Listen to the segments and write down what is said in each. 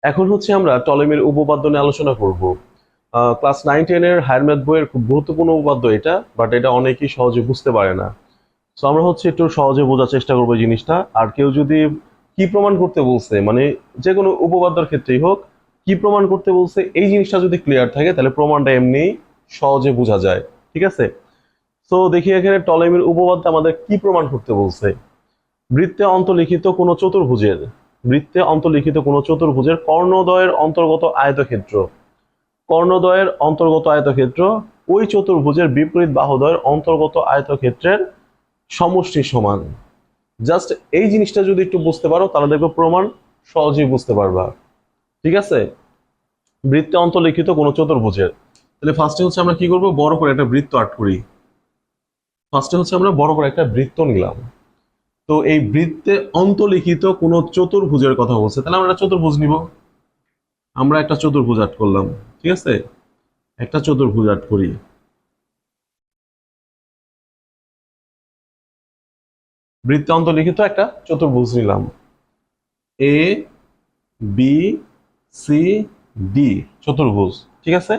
এখন হচ্ছে আমরা টলেমির উপপাদ্য নিয়ে আলোচনা করব। ক্লাস 9-10 এর হায়ার ম্যাথ বইয়ের খুব গুরুত্বপূর্ণ উপপাদ্য এটা, বাট এটা অনেকেই সহজে বুঝতে পারে না। সো আমরা হচ্ছে একটু সহজে বোঝার চেষ্টা করবো এই জিনিসটা। আর কেউ যদি কি প্রমাণ করতে বলছে, মানে যে কোনো উপপাদ্যের ক্ষেত্রেই হোক, কি প্রমাণ করতে বলছে এই জিনিসটা যদি ক্লিয়ার থাকে তাহলে প্রমাণটা এমনি সহজে বোঝা যায়। ঠিক আছে? সো দেখি এখানে টলেমির উপপাদ্য আমাদের কি প্রমাণ করতে বলছে। বৃত্তে অন্তর্লিখিত কোনো চতুর্ভুজের কর্ণদ্বয়ের অন্তর্গত আয়তক্ষেত্র ওই চতুর্ভুজের বিপরীত বাহুদ্বয়ের অন্তর্গত আয়তক্ষেত্রের সমষ্টি সমান। জাস্ট এই জিনিসটা যদি একটু বুঝতে পারো তাহলে দেখো প্রমাণ সহজেই বুঝতে পারবা। ঠিক আছে? বৃত্তে অন্তর্লিখিত কোনো চতুর্ভুজের, তাহলে ফার্স্টে হচ্ছে আমরা কি করব, বড় করে একটা বৃত্ত আর্ট করি। নিলাম। তো এই বৃত্তে অন্তর্লিখিত কোনো চতুর্ভুজের কথা বলছে, তাহলে আমরা একটা চতুর্ভুজ নিব। আমরা একটা চতুর্ভুজ আর্ট করলাম। ঠিক আছে? একটা চতুর্ভুজ আর্ট করি। বৃত্তে অন্তর্লিখিত একটা চতুর্ভুজ নিলাম। এ বি সি ডি চতুর্ভুজ। ঠিক আছে?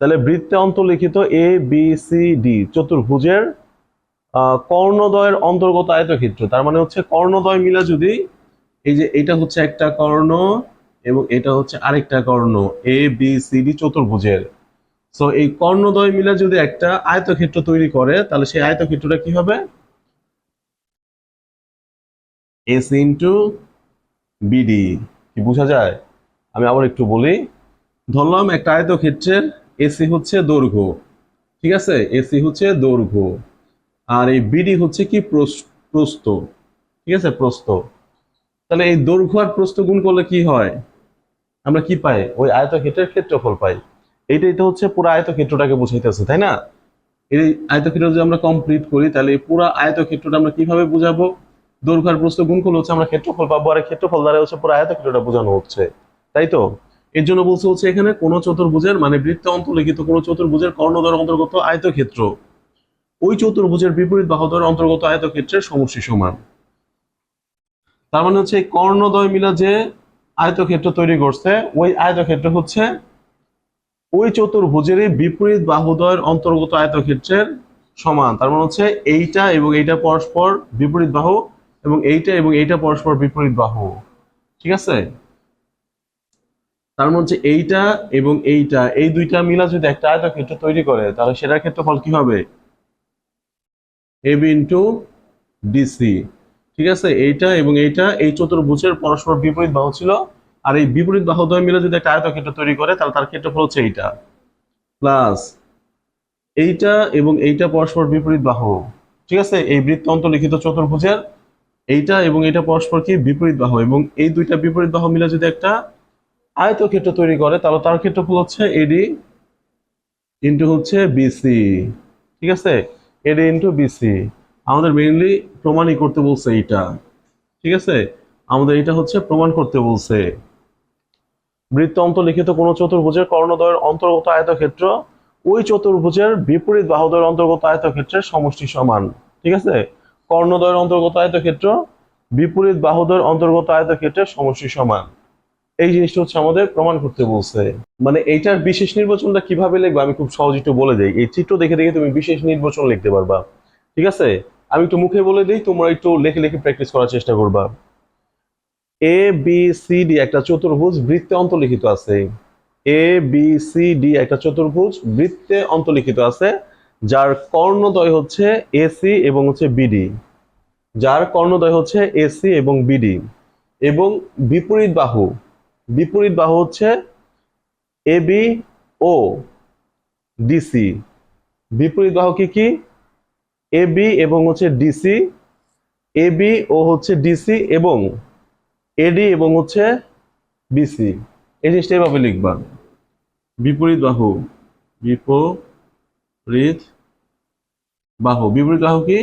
তাহলে বৃত্তে অন্তর্লিখিত এ বি সি ডি চতুর্ভুজের কর্ণদ্বয়ের অন্তর্গত আয়তক্ষেত্র, তার মানে হচ্ছে কর্ণদ্বয় মিলা যদি, এই যে এটা হচ্ছে একটা কর্ণ এবং এটা হচ্ছে আরেকটা কর্ণ, এ বি সি ডি চতুর্ভুজের। সো এই কর্ণদ্বয় মিলা যদি একটা আয়তক্ষেত্র তৈরি করে তাহলে সেই আয়তক্ষেত্রটা কি হবে? S into BD. কি বোঝা যায়? আমি আবার একটু বলি। ধরলাম একটা আয়তক্ষেত্রের এসি হচ্ছে দৈর্ঘ্য। ঠিক আছে? এসি হচ্ছে দৈর্ঘ্য, আর এই বিডি হচ্ছে কি প্রস্থ। ঠিক আছে? প্রস্থ। তাহলে এই দৈর্ঘ্য আর প্রস্থ গুণ করলে কি হয়? আমরা কি পাই? ওই আয়তক্ষেত্রের ক্ষেত্রফল পাই। এইটাই তো হচ্ছে পুরো আয়তক্ষেত্রটাকে বুঝাইতেছে, তাই না? এই আয়তক্ষেত্র যদি আমরা কমপ্লিট করি তাহলে এই পুরো আয়তক্ষেত্রটা আমরা কিভাবে বুঝাবো? দৈর্ঘ্য আর প্রস্থ গুণ করলে হচ্ছে আমরা ক্ষেত্রফল পাবো, আর এই ক্ষেত্রফল দ্বারা হচ্ছে পুরো আয়তক্ষেত্রটা বোঝানো হচ্ছে। তাই তো? এর জন্য বলছে হচ্ছে এখানে কোন চতুর্ভুজের, মানে বৃত্তে অন্তর্লিখিত কোন চতুর্ভুজের কর্ণদ্বয়ের অন্তর্গত আয়তক্ষেত্র ওই চতুর্ভুজের বিপরীত বাহুদ্বয়ের অন্তর্গত আয়তক্ষেত্রের সমষ্টি সমান। তার মানে হচ্ছে এই কর্ণদ্বয় মিলা যে আয়তক্ষেত্র তৈরি করছে ওই আয়তক্ষেত্র হচ্ছে ওই চতুর্ভুজের বিপরীত বাহুদ্বয়ের অন্তর্গত আয়তক্ষেত্রের সমান। তার মানে হচ্ছে এইটা এবং এইটা পরস্পর বিপরীত বাহু, এবং এইটা এবং এইটা পরস্পর বিপরীত বাহু। ঠিক আছে? তার মানে হচ্ছে এইটা এবং এইটা, এই দুইটা মিলা যদি একটা আয়তক্ষেত্র তৈরি করে তাহলে সেটার ক্ষেত্রফল কি হবে? AB into DC. ঠিক আছে? এইটা এবং এইটা এই চতুর্ভুজের পরস্পর বিপরীত বাহু ছিল, আর এই বিপরীত বাহুদ্বয় মিলে যদি একটা আয়তক্ষেত্র তৈরি করে তাহলে তার ক্ষেত্রফল হচ্ছে এইটা, প্লাস এইটা এবং এইটা পরস্পর বিপরীত বাহু। ঠিক আছে? এই বৃত্ত অন্তর্লিখিত চতুর্ভুজের এইটা এবং এইটা পরস্পর কি বিপরীত বাহু, এবং এই দুইটা বিপরীত বাহু মিলে যদি একটা আয়তক্ষেত্র তৈরি করে তাহলে তার ক্ষেত্রফল হচ্ছে এডি ইন্টু হচ্ছে বিসি। ঠিক আছে? AD into BC. আমাদের মেইনলি প্রমাণই করতে বলছে এইটা। ঠিক আছে? আমাদের এটা হচ্ছে প্রমাণ করতে বলছে। বৃত্ত অন্তর্লিখিত কোন চতুর্ভুজের কর্ণদ্বয়ের অন্তর্গত আয়তক্ষেত্র ওই চতুর্ভুজের বিপরীত বাহুদ্বয়ের অন্তর্গত আয়তক্ষেত্রের সমষ্টি সমান। ঠিক আছে? কর্ণদ্বয়ের অন্তর্গত আয়তক্ষেত্র বিপরীত বাহুদ্বয়ের অন্তর্গত আয়তক্ষেত্রের সমষ্টি সমান। এই জিনিসটা হচ্ছে আমাদের প্রমাণ করতে বলছে। মানে এইটার বিশেষ নির্বাচনটা কিভাবে লিখবো আমি খুব সহজ একটু বলে দিই। এই চিত্র দেখে দেখে তুমি বিশেষ নির্বাচন লিখতে পারবা। ঠিক আছে? আমি একটু মুখে বলে দিই, তোমরা একটু লেখে লেখে প্র্যাকটিস করার চেষ্টা করবা। এ বি সি ডি একটা চতুর্ভুজ বৃত্তে অন্তর্লিখিত আছে। এ বি সি ডি একটা চতুর্ভুজ বৃত্তে অন্তর্লিখিত আছে, যার কর্ণদ্বয় হচ্ছে এসি এবং হচ্ছে বিডি। এবং বিডি, এবং বিপরীত বাহু হচ্ছে এবি ও ডিসি। বিপরীত বাহু কি কি? এবি এবং হচ্ছে ডিসি, এবি ও হচ্ছে ডিসি, এবং এডি এবং হচ্ছে বিসি। এই জিনিসটা এভাবে লিখবা। বিপরীত বাহু, বিপরীত বিপরীত বাহু কি?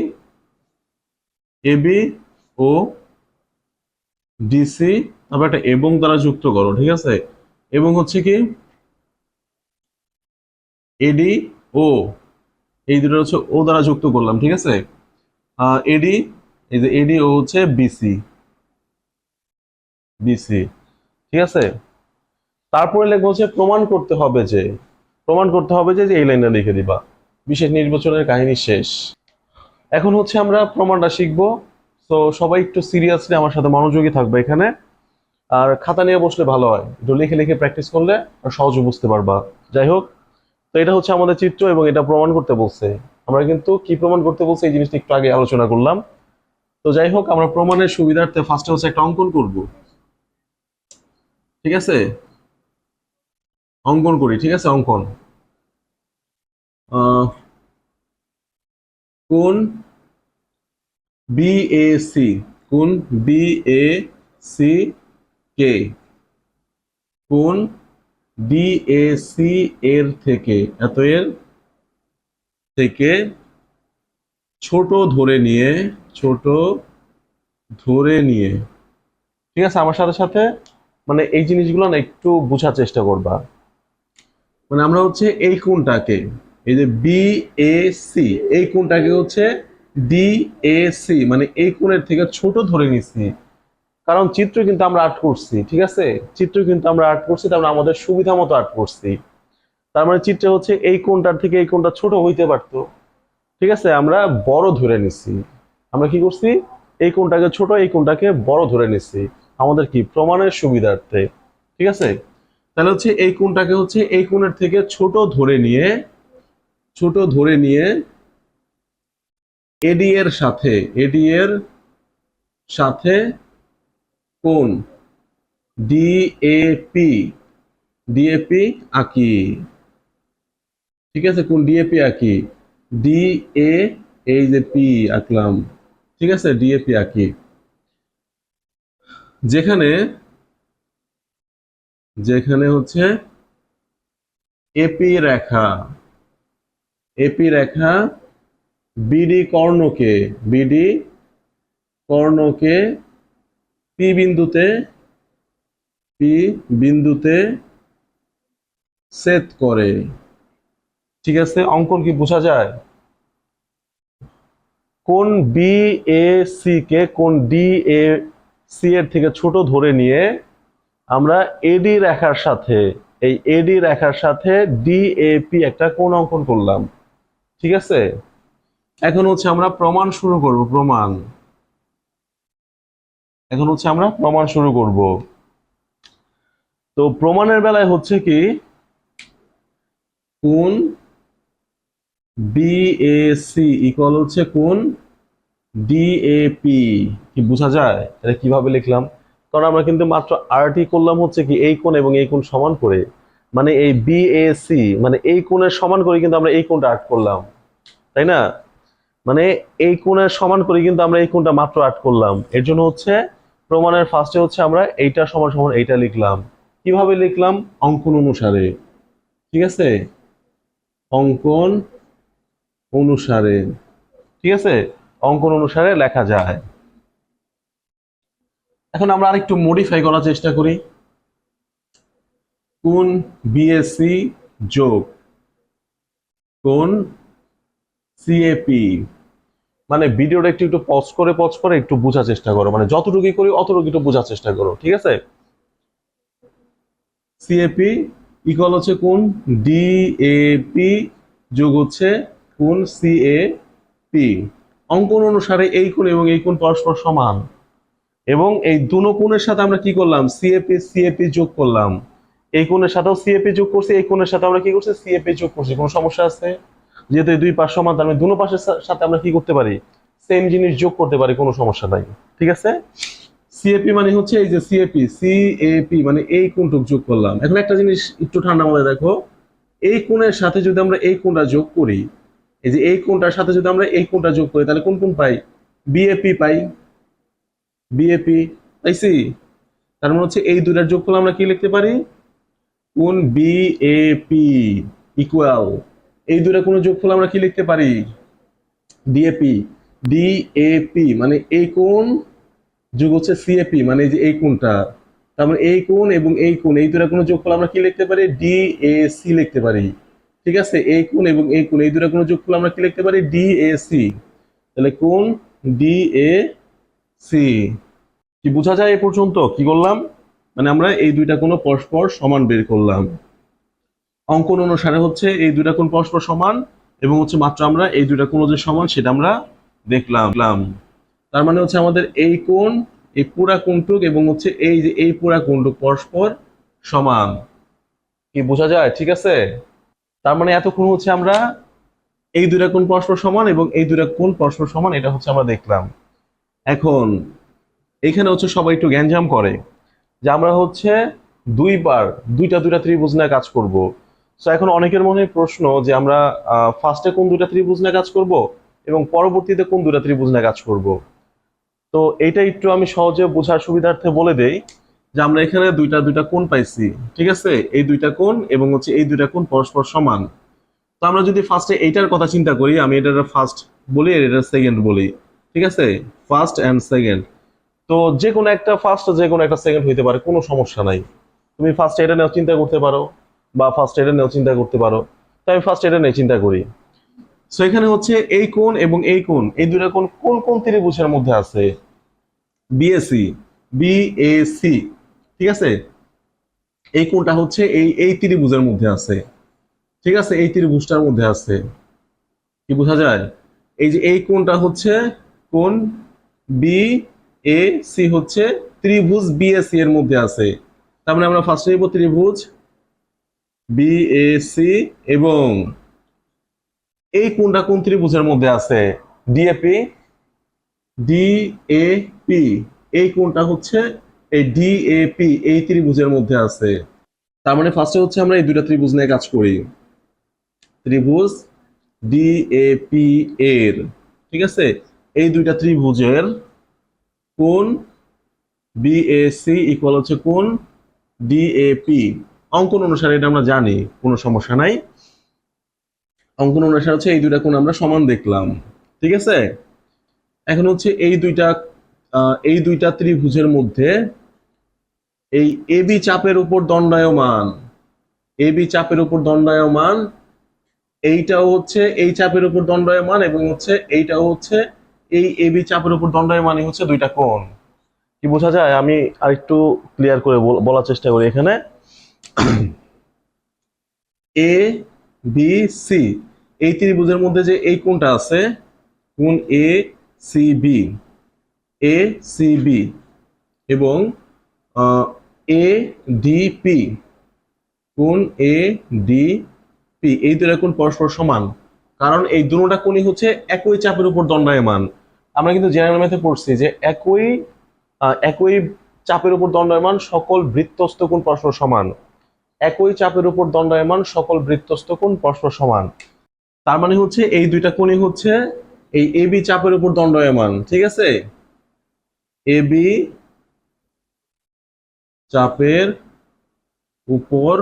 এবি ও ডিসি, তারপর একটা এবং দ্বারা যুক্ত করো। ঠিক আছে? এবং হচ্ছে কি এডি ও, এই দুটো হচ্ছে ও দ্বারা যুক্ত করলাম। ঠিক আছে? এডি, এই যে এডি ও হচ্ছে বিসি। ঠিক আছে, তারপরে লিখবো হচ্ছে প্রমাণ করতে হবে যে এই লাইনটা লিখে দিবা, বিশেষ নির্বাচনের কাহিনী শেষ। এখন হচ্ছে আমরা প্রমাণটা শিখবো। তো সবাই একটু সিরিয়াসলি আমার সাথে মনোযোগী থাকবে এখানে, আর খাতা নিয়ে বসলে ভালো হয়, একটু লিখে লিখে প্র্যাকটিস করলে আর সহজে বুঝতে পারবা। যাই হোক, তো এটা হচ্ছে আমাদের চিত্র এবং এটা প্রমাণ করতে বলছে। আমরা কিন্তু কি প্রমাণ করতে বলছে এই জিনিসটা একটু আগে আলোচনা করলাম। তো যাই হোক, আমরা প্রমাণের সুবিধার্থে ফার্স্টে হচ্ছে একটা অঙ্কন করব। ঠিক আছে, অঙ্কন করি। ঠিক আছে, অঙ্কন। আহ, কোন বিএসি, কোন বিএসি কে, কোন ডিএসি এর থেকে, এর থেকে ছোট ধরে নিয়ে, ছোট ধরে নিয়ে। ঠিক আছে, আমার সাথে সাথে মানে এই জিনিসগুলো না একটু বোঝার চেষ্টা করবা। মানে আমরা হচ্ছে এই কোণটাকে, এই যে বিএসি, এই কোণটাকে হচ্ছে ডিএসি মানে এই কোণের থেকে ছোট ধরে নিছি, কারণ চিত্র কিন্তু আমরা আর্ট করছি। ঠিক আছে, চিত্র কিন্তু আমরা আর্ট করছি, তার মানে আমাদের সুবিধা মতো আর্ট করছি। তার মানে চিত্রে হচ্ছে এই কোণটার থেকে এই কোণটা ছোট হইতে পারতো। ঠিক আছে, আমরা বড় ধরে নিছি। আমরা কি করছি, এই কোণটাকে ছোট, এই কোণটাকে বড় ধরে নিছি আমাদের কি প্রমাণের সুবিধার্থে। ঠিক আছে, তাহলে হচ্ছে এই কোণটাকে হচ্ছে এই কোণের থেকে ছোট ধরে নিয়ে, ছোট ধরে নিয়ে এডি এর সাথে, এডি এর সাথে কোণ ডিএপি, ডিএপি আঁকি। ঠিক আছে, কোণ ডিএপি আঁকি, ডি এ, এই যে পি আঁকলাম। ঠিক আছে, ডিএপি আঁকি, যেখানে, যেখানে হচ্ছে এপি রেখা, এপি রেখা বিডি কর্ণকে, বিডি কর্ণকে পি বিন্দুতে, পি বিন্দুতে ছেদ করে। ঠিক আছে, অঙ্কন কি বোঝা যায়? কোন বি এ সি কে কোন ডি এ সি এর থেকে ছোট ধরে নিয়ে আমরা এডি রেখার সাথে, এই এডি রেখার সাথে ডিএপি একটা কোণ অঙ্কন করলাম। ঠিক আছে, এখন হচ্ছে আমরা প্রমাণ শুরু করব। প্রমাণ, এখন হচ্ছে আমরা প্রমাণ শুরু করব। তো প্রমাণের বেলায় হচ্ছে কি, কোণ বিএসি ইকুয়াল হচ্ছে কোণ ডিএপি। কি বোঝা যায় এটা কিভাবে লিখলাম? কারণ আমরা কিন্তু মাত্র আরটি করলাম হচ্ছে কি এই কোণ এবং এই কোণ সমান করে, মানে এই বিএসি মানে এই কোণের সমান করে কিন্তু আমরা এই কোণটা আর্ট করলাম, তাই না? মানে এই কোণের সমান করে কিন্তু আমরা এই কোণটা মাত্র আর্ট করলাম। এর জন্য হচ্ছে প্রমাণের ফার্স্টে হচ্ছে আমরা এইটা সমান সমান এইটা লিখলাম। কিভাবে লিখলাম? অঙ্কন অনুসারে। ঠিক আছে, অঙ্কন অনুসারে। ঠিক আছে, অঙ্কন অনুসারে লেখা যায়। এখন আমরা আরেকটু মডিফাই করার চেষ্টা করি। কোণ বিএসি যোগ কোণ সিএপি, মানে ভিডিওটা একটু একটু পজ করে একটু বোঝার চেষ্টা করো, মানে যতটুকুই করি অতটুকু একটু বোঝার চেষ্টা করো। ঠিক আছে, সিএপি ইকুয়াল হচ্ছে কোণ ডিএপি যোগ হচ্ছে কোণ সিএপি। অঙ্কন অনুসারে এই কোণ এবং এই কোণ পরস্পর সমান, এবং এই দুনো কোণের সাথে আমরা কি করলাম, সিএপি সিএপি যোগ করলাম। এই কোণের সাথেও সিএপি যোগ করছি, এই কোণের সাথে আমরা কি করছি, সিএপি যোগ করছি। কোনো সমস্যা আছে? যেহেতু এই দুই পাশ সমান, তার মানে দুনো পাশের সাথে আমরা কি করতে পারি, সেম জিনিস যোগ করতে পারি, কোনো সমস্যা নাই। ঠিক আছে, সিএপি মানে হচ্ছে এই যে সিএপি, সিএপি মানে এই কোণটুক যোগ করলাম। এখন একটা জিনিস একটু ঠান্ডা মাথায় দেখো, এই কোণের সাথে যদি আমরা এই কোণটা যোগ করি, এই যে এই কোণটার সাথে যদি আমরা এই কোণটা যোগ করি, তাহলে কোন কোণ পাই? বিএপি পাই, বিএপি পাইছি। তার মানে হচ্ছে এই দুইটার যোগ করলে আমরা কি লিখতে পারি, কোণ বিএপি ইকুয়াল, এই দুইটা কোণ যোগ করলে আমরা কি লিখতে পারি, ডিএপি। ডিএপি মানে এই কোণ যোগ হচ্ছে সিএপি মানে যে এই কোণটা, তার মানে এই কোণ এবং এই কোণ এই দুইটা কোণ যোগ করলে আমরা কি লিখতে পারি, ডিএসি লিখতে পারি। ঠিক আছে, এই কোণ এবং এই কোণ এই দুইটা কোণ যোগ করলে আমরা কি লিখতে পারি, ডিএসি। তাহলে কোণ ডিএসি। কি বোঝা যায় এ পর্যন্ত কি বললাম? মানে আমরা এই দুইটা কোণ পরস্পর সমান বের করলাম। অঙ্কন অনুসারে হচ্ছে এই দুইটা কোণ পরস্পর সমান এবং হচ্ছে মাত্র আমরা এই দুইটা কোণ যে সমান সেটা আমরা দেখলাম। তার মানে হচ্ছে আমাদের এই কোণ, এই পুরা কোণটুক এবং হচ্ছে এই যে এই পুরা কোণটুক পরস্পর সমান। কি বোঝা যায়? ঠিক আছে। তার মানে এতক্ষণ হচ্ছে আমরা এই দুইটা কোণ পরস্পর সমান এবং এই দুইটা কোণ পরস্পর সমান, এটা হচ্ছে আমরা দেখলাম। এখন এখানে হচ্ছে সবাই একটু গ্যাঞ্জাম করে যে আমরা হচ্ছে দুইবার দুইটা দুইটা ত্রিভুজ নিয়ে কাজ করব। সো এখন অনেকের মনে প্রশ্ন যে আমরা ফার্স্টে কোন দুইটা ত্রিভুজ নিয়ে কাজ করব এবং পরবর্তীতে কোন দুইটা ত্রিভুজ নিয়ে কাজ করব। তো এটা একটু আমি সহজে বোঝার সুবিধার্থে বলে দেই যে আমরা এখানে দুইটা দুইটা কোণ পাইছি, ঠিক আছে? এই দুইটা কোণ এবং হচ্ছে এই দুইটা কোণ পরস্পর সমান। তো আমরা যদি ফার্স্টে এইটার কথা চিন্তা করি, আমি এটার ফার্স্ট বলি আর এটা সেকেন্ড বলি, ঠিক আছে? First and second. তো যে কোনো একটা ফার্স্ট যে কোনো একটা সেকেন্ড হইতে পারে, কোনো সমস্যা নাই। তুমি ফার্স্ট এটা নিয়েও চিন্তা করতে পারো বা ফার্স্ট এটা নিয়েও চিন্তা করতে পারো। তো আমি ফার্স্ট এটা নিয়ে চিন্তা করি। সো এখানে হচ্ছে এই কোণ এবং এই কোণ, এই দুইটা কোণ কোন কোন ত্রিভুজের মধ্যে আছে? বিএসি, বিএসি, ঠিক আছে? এই কোণটা হচ্ছে এই ত্রিভুজের মধ্যে আছে, ঠিক আছে? এই ত্রিভুজটার মধ্যে আছে। কি বোঝা যায়? এই যে এই কোণটা হচ্ছে কোণ বি এ সি, হচ্ছে ত্রিভুজ বিএসি এর মধ্যে আছে। তার মানে আমরা ফার্স্টে নিব ত্রিভুজ বিএসি এবং এই কোণটা কোন ত্রিভুজের মধ্যে আছে? DAP, DAP. এই কোণটা হচ্ছে এই ডিএপি এই ত্রিভুজের মধ্যে আছে। তার মানে ফার্স্টে হচ্ছে আমরা এই দুইটা ত্রিভুজ নিয়ে কাজ করি। ত্রিভুজ ডিএপি এর, ঠিক আছে, এই দুইটা ত্রিভুজের কোণ বিএসি ইকুয়াল হচ্ছে কোণ ডিএপি। অঙ্কন অনুসারে এটা আমরা জানি, কোনো সমস্যা নাই। অঙ্কন অনুসারে হচ্ছে এই দুইটা কোণ আমরা সমান দেখলাম, ঠিক আছে? এখন হচ্ছে এই দুইটা ত্রিভুজের মধ্যে এই এবি চাপের উপর দণ্ডায়মান, এবি চাপের উপর দণ্ডায়মান, এইটাও হচ্ছে এই চাপের উপর দণ্ডায়মান এবং হচ্ছে এইটাও হচ্ছে এই এবি চাপের উপর দণ্ডায়মানই হচ্ছে দুইটা কোণ। কি বোঝা যায়? আমি আরেকটু ক্লিয়ার করে বলার চেষ্টা করি। এখানে এ বি সি এই ত্রিভুজের মধ্যে যে এই কোণটা আছে, কোণ A C B, A C B এবং এ ডি পি, কোণ এ ডি পি, এই দুইটা কোণ পরস্পর সমান, কারণ এই দুটোটা কোণই হচ্ছে একই চাপের উপর দণ্ডায়মান। আমরা কিন্তু জেনারেল ম্যাথে পড়ছি যে একই চাপের উপর দণ্ডায়মান সকল বৃত্তস্থ কোণ পরস্পর সমান। একই চাপের উপর দণ্ডায়মান সকল বৃত্তস্থ কোণ পরস্পর সমান। তার মানে হচ্ছে এই দুইটা কোণই হচ্ছে এই এবি চাপের উপর দণ্ডায়মান, ঠিক আছে? এবি চাপের উপর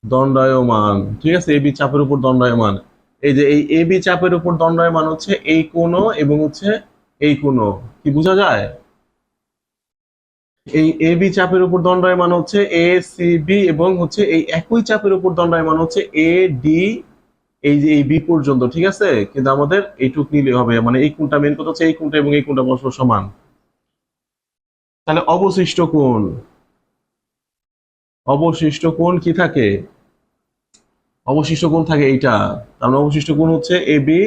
দণ্ডায়মান, ঠিক আছে? এবি চাপের উপর দণ্ডায়মান। এই যে এই এবি চাপের উপর দণ্ডায়মান হচ্ছে এই কোণ এবং হচ্ছে এই কোণ। কি বোঝা যায়? এই এবি চাপের উপর দণ্ডায়মান হচ্ছে এ সি বি এবং হচ্ছে এই একই চাপের উপর দণ্ডায়মান হচ্ছে এ ডি, এই যে এই বি পর্যন্ত, ঠিক আছে? কিন্তু আমাদের এইটুক নিলে হবে, মানে এই কোণটা মেন কথা হচ্ছে এই কোণটা এবং এই কোণটা পরস্পর সমান। তাহলে অবশিষ্ট কোণ কি থাকে? অবশিষ্ট কোণ থাকে এইটা। তার মানে অবশিষ্ট কোণ হচ্ছে এবি,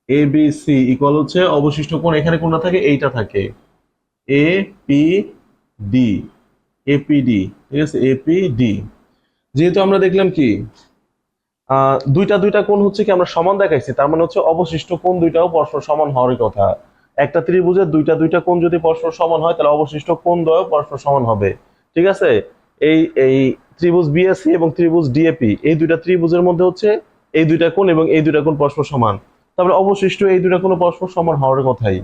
এবিসি ইকুয়াল হচ্ছে অবশিষ্ট কোণ, এখানে কোণটা থাকে এইটা থাকে এ পি ডি, এপিডি, ঠিক আছে? এপিডি। যেহেতু আমরা দেখলাম কি দুইটা দুইটা কোণ হচ্ছে কি আমরা সমান দেখাইছি, তার মানে হচ্ছে অবশিষ্ট কোণ দুইটাও পরস্পর সমান হওয়ার কথা। একটা ত্রিভুজের দুইটা দুইটা কোণ যদি পরস্পর সমান হয় তাহলে অবশিষ্ট কোণ দ্বয় পরস্পর সমান হবে, ঠিক আছে? এই এই ত্রিভুজ বিএসি এবং ত্রিভুজ ডিএপি এই দুইটা ত্রিভুজের মধ্যে হচ্ছে এই দুইটা কোণ এবং এই দুইটা কোণ পরস্পর সমান। তারপরে অবশিষ্ট এই দুইটা কোণ পরস্পর সমান হওয়ার কথাই।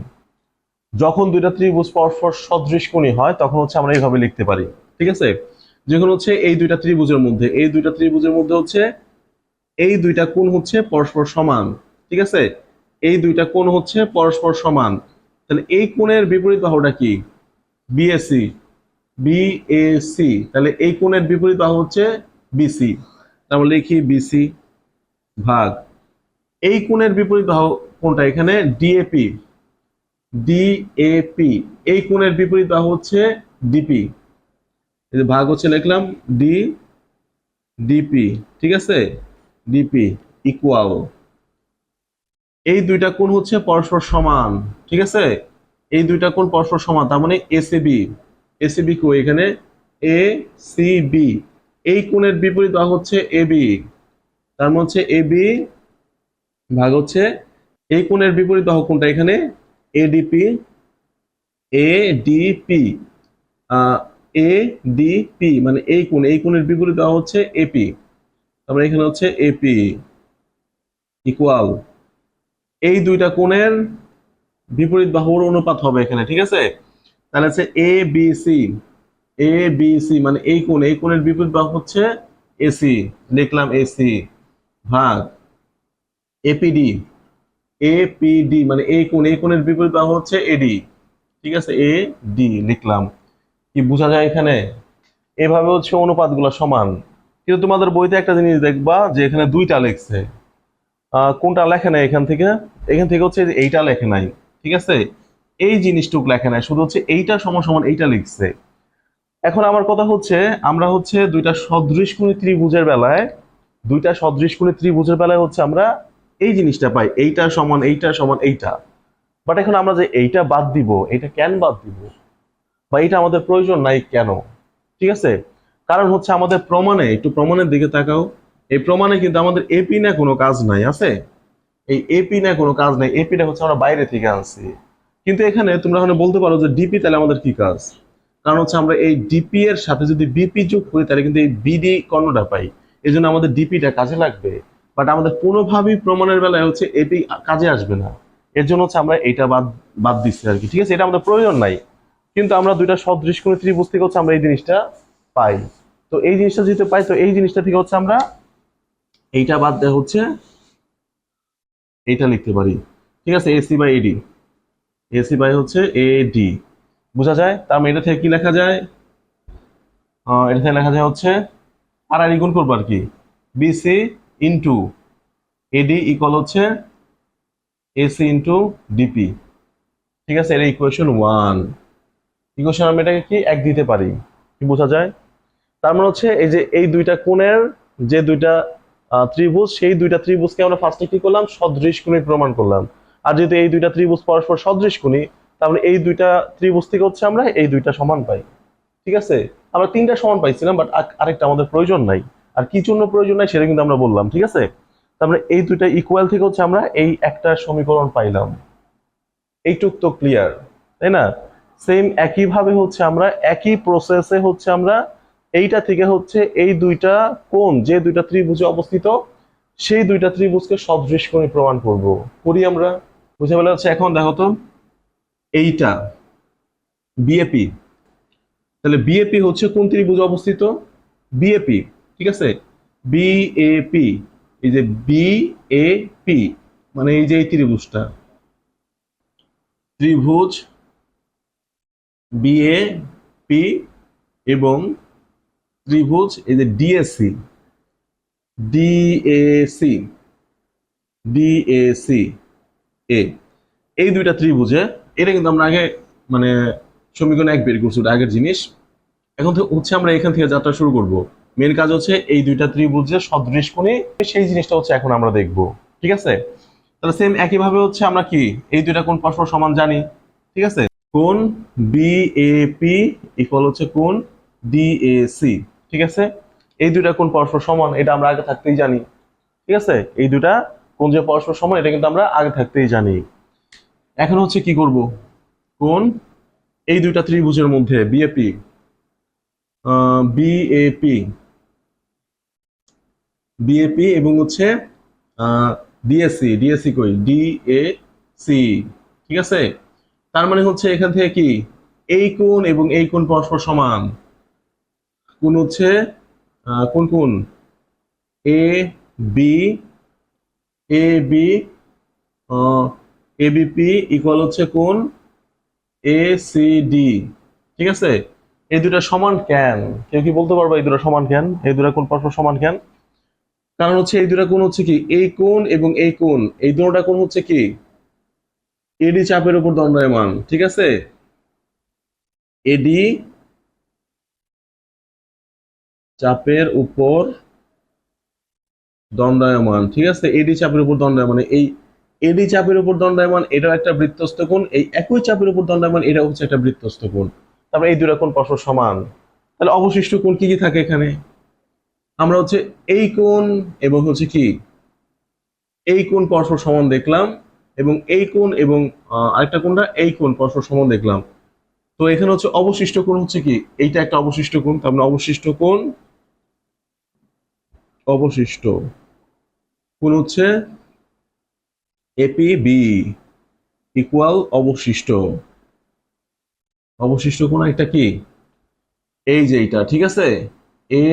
যখন দুইটা ত্রিভুজ পরস্পর সদৃশ কোণী হয় তখন হচ্ছে আমরা এইভাবে লিখতে পারি, ঠিক আছে? যখন হচ্ছে এই দুইটা ত্রিভুজের মধ্যে হচ্ছে এই দুইটা কোণ হচ্ছে পরস্পর সমান, ঠিক আছে? এই দুইটা কোণ হচ্ছে পরস্পর সমান, তাহলে এই কোণের বিপরীত বাহুটা কি? বিএসি, বিএসি, তাহলে এই কোণের বিপরীত বাহু হচ্ছে বিসি। তাহলে লিখি বিসি ভাগ এই কোণের বিপরীত বাহু কোনটা? এখানে ডিএপি, ডিএপি এই কোণের বিপরীত বাহু হচ্ছে ডিপি, এই যে ভাগ হচ্ছে লিখলাম ডি ডিপি, ঠিক আছে, ডিপি ইকুয়াল, এই দুইটা কোণ হচ্ছে পরস্পর সমান, ঠিক আছে, এই দুইটা কোণ পরস্পর সমান, তার মানে এসিবি, এসিবি কো এখানে এ সি বি, এই কোণের বিপরীত ভাগ হচ্ছে এবি, তার মানে হচ্ছে এবি ভাগ হচ্ছে এই কোণের বিপরীত বাহু কোণটা এখানে এডিপি, এডিপি এডিপি মানে এই কোণ, এই কোণের বিপরীত বাহু হচ্ছে এপি, তারপরে এখানে হচ্ছে এপি ইকুয়াল, এই দুইটা কোণের বিপরীত বাহুর অনুপাত হবে এখানে, ঠিক আছে, তাহলে হচ্ছে A B C, A B C মানে এই কোণ, এই কোণের বিপরীত বাহু হচ্ছে এসি, লিখলাম এসি ভাগ এপিডি, এপিডি মানে এই কোণ, এই কোণের বিপরীত বাহু হচ্ছে এডি, ঠিক আছে, এ ডি লিখলাম। কি বোঝা যায় এখানে? এভাবে হচ্ছে অনুপাতগুলো সমান। কিন্তু তোমাদের বইতে একটা জিনিস দেখবা যে এখানে দুইটা লেখছে, কোনটা লেখে নাই এখান থেকে, এখান থেকে হচ্ছে এইটা লেখে নাই, ঠিক আছে, এই জিনিসটুকু লেখে নাই, শুধু হচ্ছে এইটা সমান সমান এইটা লিখছে। এখন আমার কথা হচ্ছে আমরা হচ্ছে দুইটা সদৃশকোণী ত্রিভুজের বেলায়, দুইটা সদৃশকোণী ত্রিভুজের বেলায় হচ্ছে আমরা এই জিনিসটা পাই, এইটা সমান এইটা সমান এইটা। বাট এখন আমরা যে এইটা বাদ দিব, এটা কেন বাদ দিব, বা এটা আমাদের প্রয়োজন নাই কেন, ঠিক আছে, কারণ হচ্ছে আমাদের প্রমাণে, একটু প্রমাণের দিকে তাকাও, এই প্রমাণে কিন্তু আমাদের এপি না কোনো কাজ নাই আছে, এই এপি না কোনো কাজ নাই, এপিটা হচ্ছে আমরা বাইরে থেকে আনছি। কিন্তু এখানে তোমরা ওখানে বলতে পারো যে ডিপি, তাহলে আমাদের কি কাজ, কারণ হচ্ছে আমরা এই ডিপি এর সাথে যদি বিপি যোগ করি তাহলে কিন্তু এই বিডি কর্ণটা পাই, এই জন্য আমাদের ডিপিটা কাজে লাগবে। বাট আমাদের কোনোভাবেই প্রমাণের বেলায় হচ্ছে এপি কাজে আসবে না, এর জন্য হচ্ছে আমরা এটা বাদ বাদ দিচ্ছি আর কি, ঠিক আছে, এটা আমাদের প্রয়োজন নাই। কিন্তু আমরা দুইটা সদৃশকোণী ত্রিভুজ থেকে হচ্ছে আমরা এই জিনিসটা পাই, তো এই জিনিসটা যেহেতু পাই, তো এই জিনিসটা থেকে হচ্ছে আমরা এইটা বাদ দেওয়া হচ্ছে এইটা লিখতে পারি, ঠিক আছে, AC by AD, AC by হচ্ছে এডি, বোঝা যায়। তার মানে এটা থেকে কি লেখা যায়, এটা থেকে লেখা যায় হচ্ছে আর আর গুণ করবো আর কি, বিসি ইন্টু এডি ইকুয়াল হচ্ছে এসি ইন্টু ডিপি, ঠিক আছে, এটা ইকুয়েশন 1, ইকুয়েশন আমি এটাকে কি এক দিতে পারি, কি বোঝা যায়। তার মানে হচ্ছে এই যে এই দুইটা কোণের যে দুইটা ত্রিভুজ, সেই দুইটা ত্রিভুজকে আমরা ফার্স্টে কি করলাম, সদৃশকোণী প্রমাণ করলাম। আর যেহেতু এই দুইটা ত্রিভুজ পরস্পর সদৃশকোণী, তার মানে এই দুইটা ত্রিভুজ থেকে হচ্ছে আমরা এই দুইটা সমান পাই, ঠিক আছে, আমরা তিনটা সমান পাইছিলাম, বাট আরেকটা আমাদের প্রয়োজন নাই। আর কি জন্য প্রয়োজন নাই সেটা কিন্তু আমরা বললাম, ঠিক আছে, তার মানে এই দুইটা ইকুয়াল থেকে হচ্ছে আমরা এই একটা সমীকরণ পাইলাম, এইটুক তো ক্লিয়ার, তাই না। সেম একই ভাবে হচ্ছে আমরা একই প্রসেসে হচ্ছে আমরা এইটা থেকে হচ্ছে এই দুইটা কোণ, যে দুইটা ত্রিভুজে অবস্থিত, সেই দুইটা ত্রিভুজকে সদৃশকোণী প্রমাণ করব, করি আমরা, বুঝে বলা হচ্ছে। এখন দেখো তো এইটা বিএপি, তাহলে বিএপি হচ্ছে কোন ত্রিভুজে অবস্থিত, বিএপি, ঠিক আছে, বিএপি, এই যে বিএপি মানে এই যে এই ত্রিভুজটা, ত্রিভুজ বিএপি এবং ত্রিভুজ এই যে ডিএসি, ডিএসি, ডিএসি এ, এই দুইটা ত্রিভুজে, এটা কিন্তু আমরা আগে মানে সমীকরণ এক বের করছি, ওটা আগের জিনিস। এখন তো হচ্ছে আমরা এখান থেকে যাত্রা শুরু করব, মেন কাজ হচ্ছে এই দুইটা ত্রিভুজের সদৃশকোণী, সেই জিনিসটা হচ্ছে এখন আমরা দেখব, ঠিক আছে। তাহলে সেম একই ভাবে হচ্ছে আমরা কি এই দুইটা কোণ পরস্পর সমান জানি, ঠিক আছে, কোণ বিএপি ইকুয়াল হচ্ছে কোণ ডিএসি, ঠিক আছে, এই দুইটা কোণ পরস্পর সমান, এটা আমরা আগে থাকতেই জানি, ঠিক আছে, এই দুইটা কোণ যে পরস্পর সমান এটা কিন্তু আমরা আগে থাকতেই জানি। এখন হচ্ছে কি করব, কোণ এই দুইটা ত্রিভুজের মধ্যে বিএপি, বিএপি, বিএপি এবং হচ্ছে ডিএসসি, ডিএসসি কই, ডিএসি, ঠিক আছে, তার মানে হচ্ছে এখান থেকে কি এই কোণ এবং এই কোণ পরস্পর সমান, কোণ হচ্ছে কোন কোণ A B, A B, ABP equal হচ্ছে কোণ এ সি ডি, ঠিক আছে, এই দুটা সমান কেন, কেউ কি বলতে পারবো এই দুটা সমান কেন, এই দুটা কোণ পরস্পর সমান কেন, কারণ হচ্ছে এই দুটা কোণ হচ্ছে কি এই কোণ এবং এই কোণ, এই দুটোটা কোণ হচ্ছে কি এডি চাপের উপর দণ্ডায়মান, ঠিক আছে, এডি চাপের উপর দণ্ডায়মান, ঠিক আছে, এডি চাপের উপর দণ্ডায়মান, এই এডি চাপের উপর দণ্ডায়মান এটাও একটা বৃত্তস্থ কোণ, এই একই চাপের উপর দণ্ডায়মান এটা হচ্ছে একটা বৃত্তস্থ কোণ। তারপরে এই দুইটা কোণ পরস্পর সমান। তাহলে অবশিষ্ট কোণ কি কি থাকে এখানে? আমরা হচ্ছে এই কোণ এবং হচ্ছে কি এই কোণ পরস্পর সমান দেখলাম, এবং এই কোণ এবং আরেকটা কোণটা এই কোণ পরস্পর সমান দেখলাম। তো এখানে হচ্ছে অবশিষ্ট কোণ হচ্ছে কি এইটা একটা অবশিষ্ট কোণ, তার মানে অবশিষ্ট কোণ হচ্ছে এপিবি ইকুয়াল অবশিষ্ট কোণ একটা কি এই যে এইটা, ঠিক আছে, এ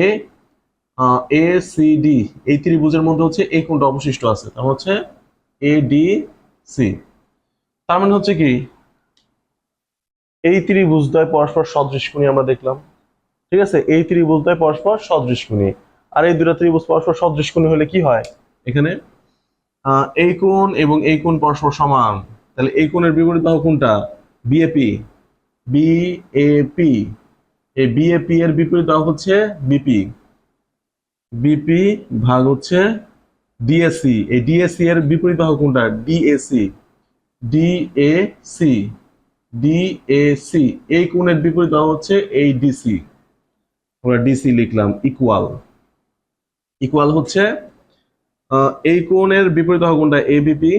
এ সি ডি এই ত্রিভুজের মধ্যে হচ্ছে এই কোণটা অবশিষ্ট আছে, তার মানে হচ্ছে এ ডি সি। তার মানে হচ্ছে কি এই ত্রিভুজদ্বয় পরস্পর সদৃশকোণী আমরা দেখলাম, ঠিক আছে, এই ত্রিভুজদ্বয় পরস্পর সদৃশকোণী। আর এই দুটো ত্রিভুজ পরস্পর সদৃশকোণী হলে কি হয়, এখানে এই কোণ এবং এই কোণ পরস্পর সমান, তাহলে এই কোণের বিপরীত বাহু কোনটা? বিএপি। বিএপি, এই বিএপি এর বিপরীত বাহু হচ্ছে বিপি। বিপি ভাগ হচ্ছে ডিএসি, এই ডিএসি এর বিপরীত বাহু কোনটা? ডিএসি। ডিএসি, ডিএসি এই কোণের বিপরীত বাহু হচ্ছে এই ডিসি। আমরা ডিসি লিখলাম ইকুয়াল। ইকুয়াল হচ্ছে এই কোণের বিপরীত বাহু কোনটা? এবিপি।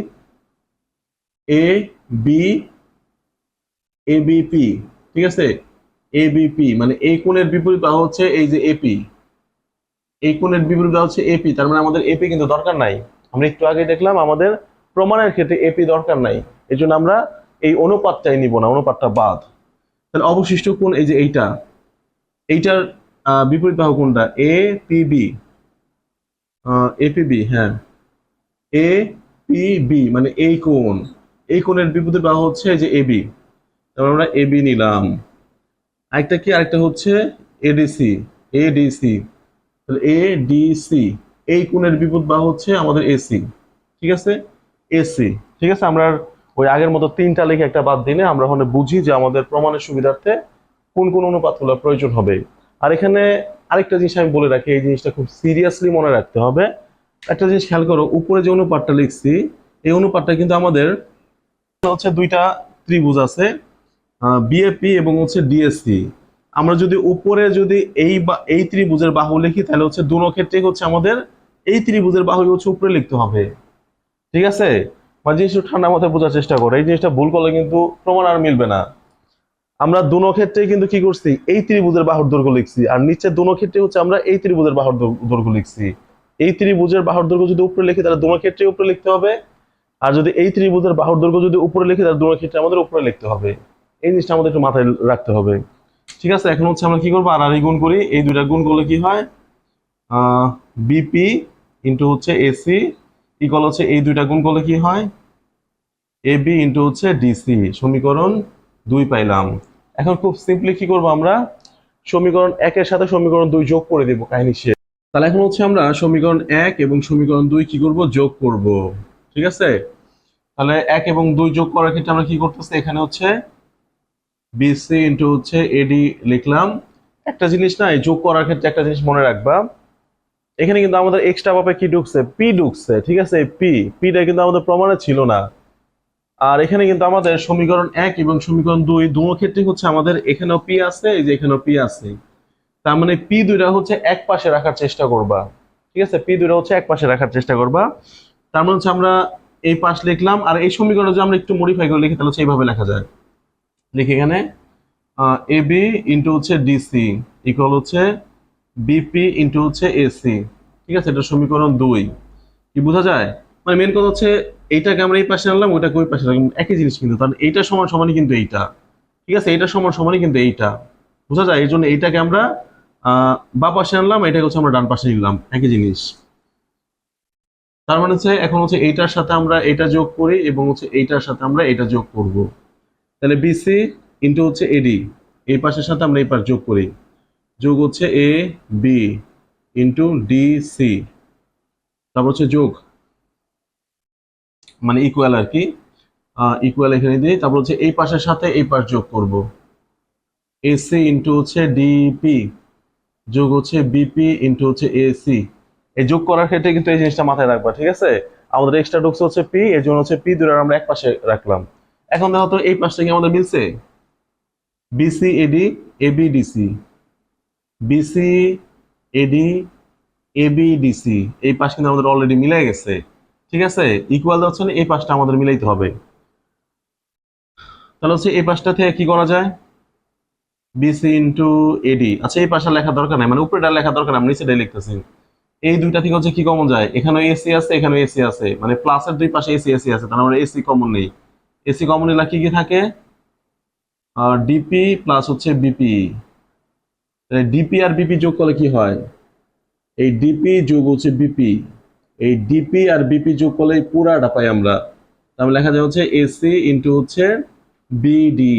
এ বি এবিপি, ঠিক আছে, এবিপি মানে এই কোণের বিপরীত বাহু হচ্ছে এই যে এপি। এই কোণের বিপরীত বাহু হচ্ছে এপি, তার মানে আমাদের এপি কিন্তু দরকার নাই। আমরা একটু আগে দেখলাম আমাদের প্রমাণের ক্ষেত্রে এপি দরকার নাই, এই জন্য আমরা এই অনুপাতটাই নিব না, অনুপাতটা বাদ। তাহলে অবশিষ্ট কোণ এই যে এইটা, এইটার বিপরীত বাহু কোনটা? এপিবি। এপিবি, হ্যাঁ, এপিবি মানে এই কোণের বিপরীত বাহু হচ্ছে এই যে এবি, তারপর আমরা এবি নিলাম। আরেকটা হচ্ছে এডিসি। এডিসি, তাহলে এডিসি এই কোণের বিপরীত বাহু হচ্ছে আমাদের এসি, ঠিক আছে, এসি, ঠিক আছে। আমরা ওই আগের মতো তিনটা লিখে একটা বাদ দিলে আমরা ওখানে বুঝি যে আমাদের প্রমাণের সুবিধার্থে কোন কোন অনুপাতগুলো প্রয়োজন হবে। আর এখানে আরেকটা জিনিস আমি বলে রাখি, এই জিনিসটা খুব সিরিয়াসলি মনে রাখতে হবে। একটা জিনিস খেয়াল করো, উপরে যে অনুপাতটা লিখছি এই অনুপাতটা কিন্তু আমাদের হচ্ছে দুইটা ত্রিভুজ আছে, বিএপি এবং হচ্ছে ডিএসসি। আমরা যদি উপরে যদি এই ত্রিভুজের বাহু লিখি তাহলে হচ্ছে দুটো ক্ষেত্রে হচ্ছে আমাদের এই ত্রিভুজের বাহু হচ্ছে উপরে লিখতে হবে, ঠিক আছে। মানে জিনিসটা ঠান্ডা মাথায় বোঝার চেষ্টা করো, এই জিনিসটা ভুল করলে কিন্তু প্রমাণ আর মিলবে না। আমরা দুটো ক্ষেত্রে কিন্তু কি করছি, এই ত্রিভুজের বাহুর দৈর্ঘ্য লিখছি, আর নিচে দুটো ক্ষেত্রে হচ্ছে আমরা এই ত্রিভুজের বাহুর দৈর্ঘ্য লিখছি। এই ত্রিভুজের বাহুর দৈর্ঘ্য যদি উপরে লিখি তাহলে দুটো ক্ষেত্রে উপরে লিখতে হবে, আর যদি এই ত্রিভুজের বাহুর দৈর্ঘ্য যদি উপরে লিখি তাহলে দুটো ক্ষেত্রে আমাদের উপরে লিখতে হবে। এই জিনিসটা আমাদের একটু মাথায় রাখতে হবে, ঠিক আছে। এখন হচ্ছে আমরা কি করবো, আর গুণ করি, এই দুইটা গুণ করলে কি হয়, বিপি ইন্টু হচ্ছে এসি ইকুয়াল হচ্ছে এই দুইটা গুণ করলে কি হয়, এবি ইন্টু হচ্ছে ডিসি, সমীকরণ 2 পাইলাম। এখন খুব সিম্পলি কি করবো, আমরা সমীকরণ 1 এর সাথে সমীকরণ 2 যোগ করে দেব, কাহিনী শেষ। তাহলে এখন হচ্ছে আমরা সমীকরণ 1 এবং সমীকরণ 2 কি করব, যোগ করব, ঠিক আছে। তাহলে 1 এবং 2 যোগ করার ক্ষেত্রে আমরা কি করতেছি, এখানে হচ্ছে বিসি ইন্টু হচ্ছে এডি লিখলাম। একটা জিনিস না, এই যোগ করার ক্ষেত্রে একটা জিনিস মনে রাখবা, এখানে কিন্তু আমাদের এক্সট্রা ভাবে কি ঢুকছে, পি ঢুকছে, ঠিক আছে। পিটা কিন্তু আমাদের প্রমাণে ছিল না। আর এখানে কিন্তু আমাদের সমীকরণ 1 এবং সমীকরণ 2 দুটো ক্ষেত্রে হচ্ছে আমাদের এখানেও পি আছে, এই যে এখানেও পি আছে, তার মানে পি দুইটা হচ্ছে এক পাশে রাখার চেষ্টা করবা, ঠিক আছে, পি দুইটা হচ্ছে এক পাশে রাখার চেষ্টা করবা। তার মানে হচ্ছে আমরা এই পাশ লিখলাম, আর এই সমীকরণ যদি আমরা একটু মডিফাই করে লিখি তাহলে হচ্ছে এইভাবে লেখা যায়, লিখি এখানে এবি ইন্টু হচ্ছে ডিসি ইকুয়াল হচ্ছে বিপি ইন্টু হচ্ছে এসি, ঠিক আছে, এটা সমীকরণ 2। কি বোঝা যায়? মানে মেন কথা হচ্ছে এইটাকে আমরা এই পাশে আনলাম, ওইটাকে ওই পাশে রাখলাম, একই জিনিস কিন্তু, কারণ এইটা সমান সমানই কিন্তু এইটা, ঠিক আছে, এইটা সমান সমানই কিন্তু এইটা, বোঝা যায়। এই জন্য এইটাকে আমরা বা পাশে আনলাম, এটাকে হচ্ছে আমরা ডান পাশে নিলাম, একই জিনিস। তার মানে হচ্ছে এখন হচ্ছে এইটার সাথে আমরা এটা যোগ করি এবং হচ্ছে এইটার সাথে আমরা এটা যোগ করব, তাহলে বিসি ইন্টু হচ্ছে এডি, এই পাশের সাথে আমরা এই পাশ যোগ করি, যোগ হচ্ছে এ বি ইন্টু ডিসি, তারপর হচ্ছে যোগ মানে ইকুয়াল আর কি, ইকুয়াল এখানে দিই, তারপর হচ্ছে এই পাশের সাথে এই পাশ যোগ করব, এসি ইন্টু হচ্ছে ডিপি, যোগ হচ্ছে বিপি ইন্টু হচ্ছে এসি। এই যোগ করার ক্ষেত্রে কিন্তু এই জিনিসটা মাথায় রাখবা, ঠিক আছে? আমাদের এক্সট্রা ঢুকছে হচ্ছে পি, এর জন্য হচ্ছে পি দুটো আমরা এক পাশে রাখলাম। এখন দেখো তো এই পাশটা কি আমাদের মিলছে? BC AD AB DC, BC AD AB DC, এই পাশ কিন্তু আমাদের অলরেডি মিলে গেছে, ঠিক আছে? ইকুয়াল হচ্ছে না, এই পাশটা আমাদের মিলাইতে হবে। তাহলে হচ্ছে এই পাশটা থেকে কি করা যায়? BC into AD. আচ্ছা এই পাশটা লেখার দরকার নাই, মানে উপরেটা লেখার দরকার নাই, আমি নিচেটাই লিখতেছি। এই দুইটা থেকে হচ্ছে কি কমন যায়? এখানে এসি আছে, এখানে এসি আছে, মানে প্লাসের দুই পাশে এসি এসি আছে, তার মানে এসি কমন নেই। এসি কমন নিলে কি কি থাকে? ডিপি প্লাস হচ্ছে বিপি। ডিপি আর বিপি যোগ করলে কি হয়? এই ডিপি যোগ হচ্ছে বিপি, এই ডিপি আর বিপি যোগ করলে এই পুরাটা পাই আমরা। তাহলে লেখা যায় হচ্ছে এসি ইন্টু হচ্ছে বিডি,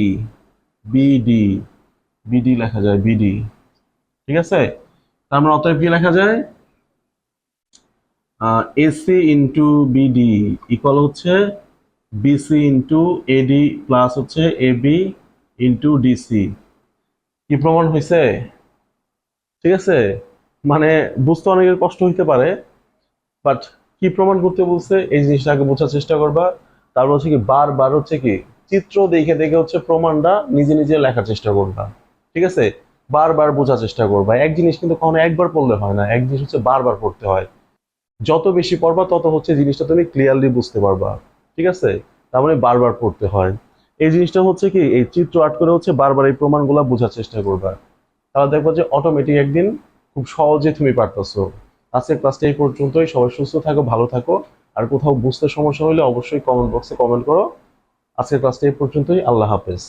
বিডি, বিডি লেখা যায়, বিডি, ঠিক আছে? তার মানে অতএব কি লেখা যায়? এসি ইন্টু বিডি ইকুয়াল হচ্ছে বিসি ইন্টু এডি প্লাস হচ্ছে এবি ইন্টু ডিসি। কি প্রমাণ হয়েছে? ঠিক আছে, মানে বুঝতে অনেকের কষ্ট হইতে পারে, বাট কি প্রমাণ করতে বলছে এই জিনিসটা আগে বোঝার চেষ্টা করবা। তারপর হচ্ছে কি বারবার হচ্ছে কি চিত্র দেখে দেখে হচ্ছে প্রমাণটা নিজে নিজে লেখার চেষ্টা করবা, ঠিক আছে? বারবার বোঝার চেষ্টা করবা। এক জিনিস কিন্তু কখনো একবার পড়লে হয় না, এক জিনিস হচ্ছে বারবার পড়তে হয়। যত বেশি পড়বা তত হচ্ছে জিনিসটা তুমি ক্লিয়ারলি বুঝতে পারবা, ঠিক আছে? তার মানে বারবার পড়তে হয়। এই জিনিসটা হচ্ছে কি এই চিত্র আর্ট করে হচ্ছে বারবার এই প্রমাণগুলো বোঝার চেষ্টা করবা, তাহলে দেখবো যে অটোমেটিক একদিন খুব সহজে তুমি পারতেছো। আজকের ক্লাসটা এই পর্যন্তই। সবাই সুস্থ থাকো, ভালো থাকো। আর কোথাও বুঝতে সমস্যা হলে অবশ্যই কমেন্ট বক্সে কমেন্ট করো। আজকের ক্লাসটা এই পর্যন্তই। আল্লাহ হাফেজ।